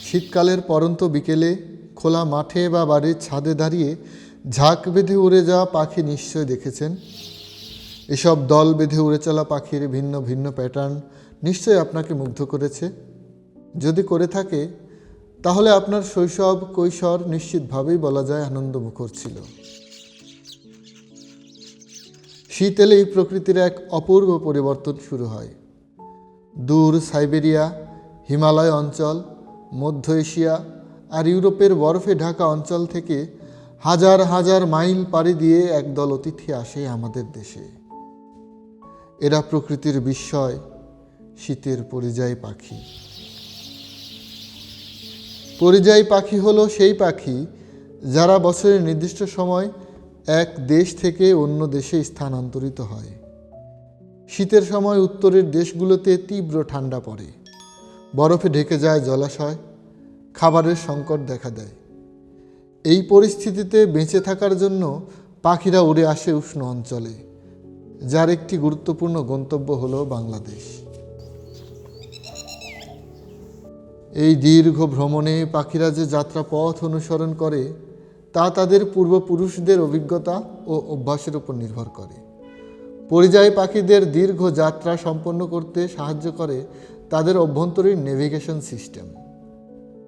শীতকালের পরন্ত বিকেলে খোলা মাঠে বা বাড়ির ছাদে দাঁড়িয়ে ঝাঁক বেঁধে উড়ে যাওয়া পাখি নিশ্চয় দেখেছেন। এসব দল বেঁধে উড়ে চলা পাখির ভিন্ন ভিন্ন প্যাটার্ন নিশ্চয়ই আপনাকে মুগ্ধ করেছে। যদি করে থাকে তাহলে আপনার শৈশব কৈশোর নিশ্চিতভাবেই বলা যায় আনন্দমুখর ছিল। শীত এলেই প্রকৃতির এক অপূর্ব পরিবর্তন শুরু হয়। দূর সাইবেরিয়া, হিমালয় অঞ্চল, মধ্য এশিয়া আর ইউরোপের বরফে ঢাকা অঞ্চল থেকে হাজার হাজার মাইল পাড়ি দিয়ে একদল অতিথি আসে আমাদের দেশে। এরা প্রকৃতির বিস্ময়, শীতের পরিযায়ী পাখি। পরিযায়ী পাখি হলো সেই পাখি যারা বছরের নির্দিষ্ট সময় এক দেশ থেকে অন্য দেশে স্থানান্তরিত হয়। শীতের সময় উত্তরের দেশগুলোতে তীব্র ঠান্ডা পড়ে, বরফে ঢেকে যায় জলাশয়, খাবারের সংকট দেখা দেয়। এই পরিস্থিতিতে বেঁচে থাকার জন্য পাখিরা উড়ে আসে উষ্ণ অঞ্চলে, যার একটি গুরুত্বপূর্ণ গন্তব্য হলো বাংলাদেশ। এই দীর্ঘ ভ্রমণে পাখিরা যে যাত্রাপথ অনুসরণ করে তা তাদের পূর্বপুরুষদের অভিজ্ঞতা ও অভ্যাসের উপর নির্ভর করে। পরিযায়ী পাখিদের দীর্ঘ যাত্রা সম্পন্ন করতে সাহায্য করে তাদের অভ্যন্তরীণ নেভিগেশন সিস্টেম।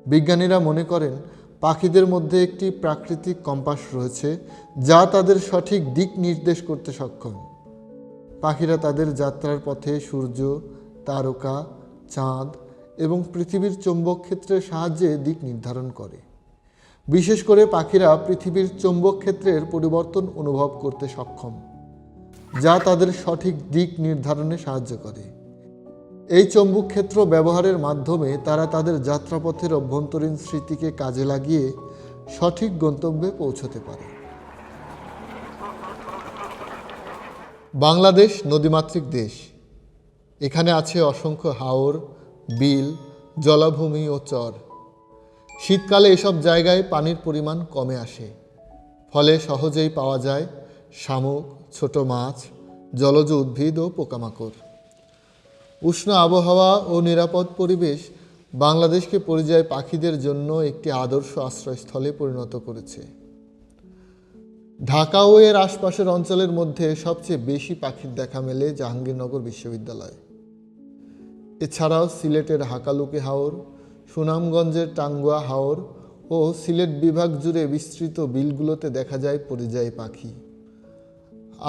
বিজ্ঞানীরা মনে করেন পাখিদের মধ্যে একটি প্রাকৃতিক কম্পাস রয়েছে যা তাদের সঠিক দিক নির্দেশ করতে সক্ষম। পাখিরা তাদের যাত্রার পথে সূর্য, তারকা, চাঁদ এবং পৃথিবীর চৌম্বক ক্ষেত্রের সাহায্যে দিক নির্ধারণ করে। বিশেষ করে পাখিরা পৃথিবীর চৌম্বক ক্ষেত্রের পরিবর্তন অনুভব করতে সক্ষম, যা তাদের সঠিক দিক নির্ধারণে সাহায্য করে। এই চৌম্বক ক্ষেত্র ব্যবহারের মাধ্যমে তারা তাদের যাত্রাপথের অভ্যন্তরীণ স্মৃতিকে কাজে লাগিয়ে সঠিক গন্তব্যে পৌঁছতে পারে। বাংলাদেশ নদীমাতৃক দেশ। এখানে আছে অসংখ্য হাওর, বিল, জলাভূমি ও চর। শীতকালে এসব জায়গায় পানির পরিমাণ কমে আসে, ফলে সহজেই পাওয়া যায় শামুক, ছোট মাছ, জলজ উদ্ভিদ ও পোকামাকড়। উষ্ণ আবহাওয়া ও নিরাপদ পরিবেশ বাংলাদেশকে পরিযায়ী পাখিদের জন্য একটি আদর্শ আশ্রয়স্থলে পরিণত করেছে। ঢাকা ও এর আশপাশের অঞ্চলের মধ্যে সবচেয়ে বেশি পাখির দেখা মেলে জাহাঙ্গীরনগর বিশ্ববিদ্যালয়ে। এছাড়াও সিলেটের হাকালুকি হাওর, সুনামগঞ্জের টাঙ্গুয়া হাওর ও সিলেট বিভাগ জুড়ে বিস্তৃত বিলগুলোতে দেখা যায় পরিযায়ী পাখি।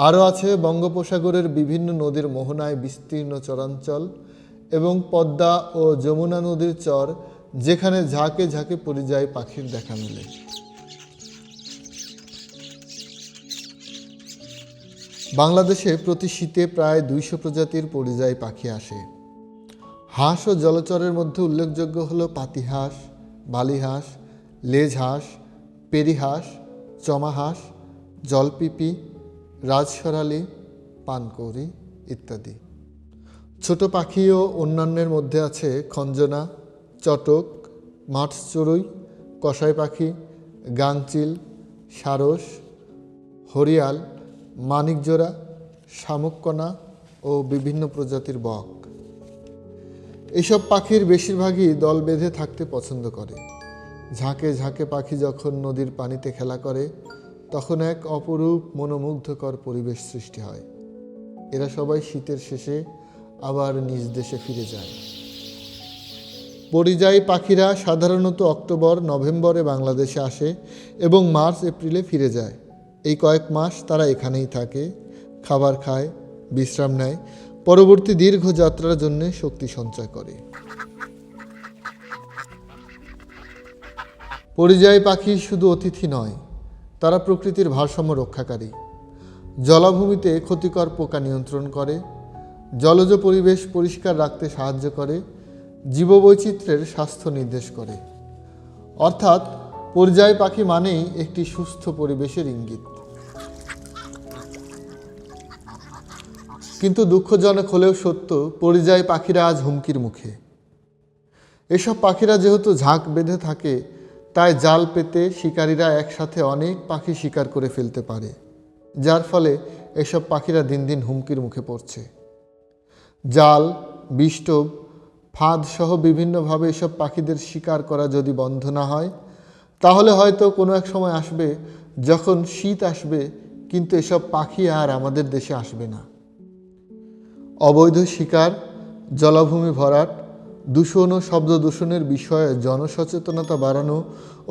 আরও আছে বঙ্গোপসাগরের বিভিন্ন নদীর মোহনায় বিস্তীর্ণ চরাঞ্চল এবং পদ্মা ও যমুনা নদীর চর, যেখানে ঝাঁকে ঝাঁকে পরিযায়ী পাখির দেখা মেলে। বাংলাদেশে প্রতি শীতে প্রায় 200 প্রজাতির পরিযায়ী পাখি আসে। হাঁস ও জলচরের মধ্যে উল্লেখযোগ্য হল পাতিহাঁস, বালিহাঁস, লেজহাঁস, পেরিহাঁস, চমাহাঁস, জলপিপি, রাজশরালি, পানকৌড়ি ইত্যাদি। ছোট পাখি ও অন্যান্যের মধ্যে আছে খঞ্জনা, চটক, মাঠচড়ুই, কসাই পাখি, গাংচিল, সারস, হরিয়াল, মানিকজোড়া, শামুককণা ও বিভিন্ন প্রজাতির বক। এসব পাখির বেশিরভাগই দল বেঁধে থাকতে পছন্দ করে। ঝাঁকে ঝাঁকে পাখি যখন নদীর পানিতে খেলা করে তখন এক অপরূপ মনোমুগ্ধকর পরিবেশ সৃষ্টি হয়। এরা সবাই শীতের শেষে আবার নিজ দেশে ফিরে যায়। পরিযায়ী পাখিরা সাধারণত অক্টোবর নভেম্বরে বাংলাদেশে আসে এবং মার্চ এপ্রিলে ফিরে যায়। এই কয়েক মাস তারা এখানেই থাকে, খাবার খায়, বিশ্রাম নেয়, পরবর্তী দীর্ঘ যাত্রার জন্য শক্তি সঞ্চয় করে। পরিযায়ী পাখি শুধু অতিথি নয়, তারা প্রকৃতির ভারসাম্য রক্ষাকারী। জলাভূমিতে ক্ষতিকর পোকা নিয়ন্ত্রণ করে, জলজ পরিবেশ পরিষ্কার রাখতে সাহায্য করে, জীববৈচিত্র্যের স্বাস্থ্য নির্দেশ করে। অর্থাৎ পরিযায়ী পাখি মানেই একটি সুস্থ পরিবেশের ইঙ্গিত। কিন্তু দুঃখজনক হলেও সত্য, পরিযায়ী পাখিরা আজ হুমকির মুখে। এসব পাখিরা যেহেতু ঝাঁক বেঁধে থাকে, তাই জাল পেতে শিকারীরা একসাথে অনেক পাখি শিকার করে ফেলতে পারে, যার ফলে এসব পাখিরা দিন দিন হুমকির মুখে পড়ছে। জাল, বিষটোপ ফাঁদ সহ বিভিন্নভাবে এসব পাখিদের শিকার করা যদি বন্ধ না হয়, তাহলে হয়তো কোনো এক সময় আসবে যখন শীত আসবে, কিন্তু এসব পাখি আর আমাদের দেশে আসবে না। অবৈধ শিকার, জলাভূমি ভরাট, দূষণ ও শব্দ দূষণের বিষয়ে জনসচেতনতা বাড়ানো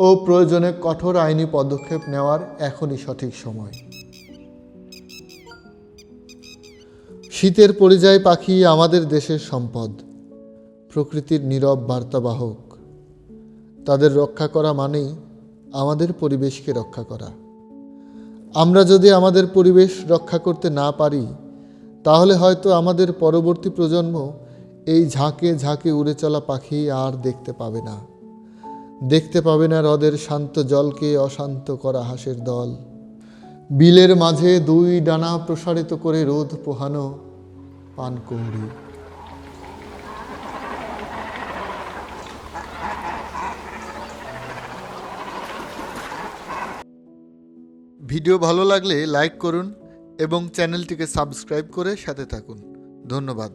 ও প্রয়োজনে কঠোর আইনি পদক্ষেপ নেওয়ার এখনই সঠিক সময়। শীতের পরিযায়ী পাখি আমাদের দেশের সম্পদ, প্রকৃতির নীরব বার্তাবাহক। তাদের রক্ষা করা মানেই আমাদের পরিবেশকে রক্ষা করা। আমরা যদি আমাদের পরিবেশ রক্ষা করতে না পারি, তাহলে হয়তো আমাদের পরবর্তী প্রজন্ম এই ঝাঁকে ঝাঁকে উড়ে চলা পাখি আর দেখতে পাবে না। দেখতে পাবে না হ্রদের শান্ত জলকে অশান্ত করা হাঁসের দল, বিলের মাঝে দুই ডানা প্রসারিত করে রোদ পোহানো পানকৌড়ি। ভিডিও ভালো লাগলে লাইক করুন এবং চ্যানেলটিকে সাবস্ক্রাইব করে সাথে থাকুন। ধন্যবাদ।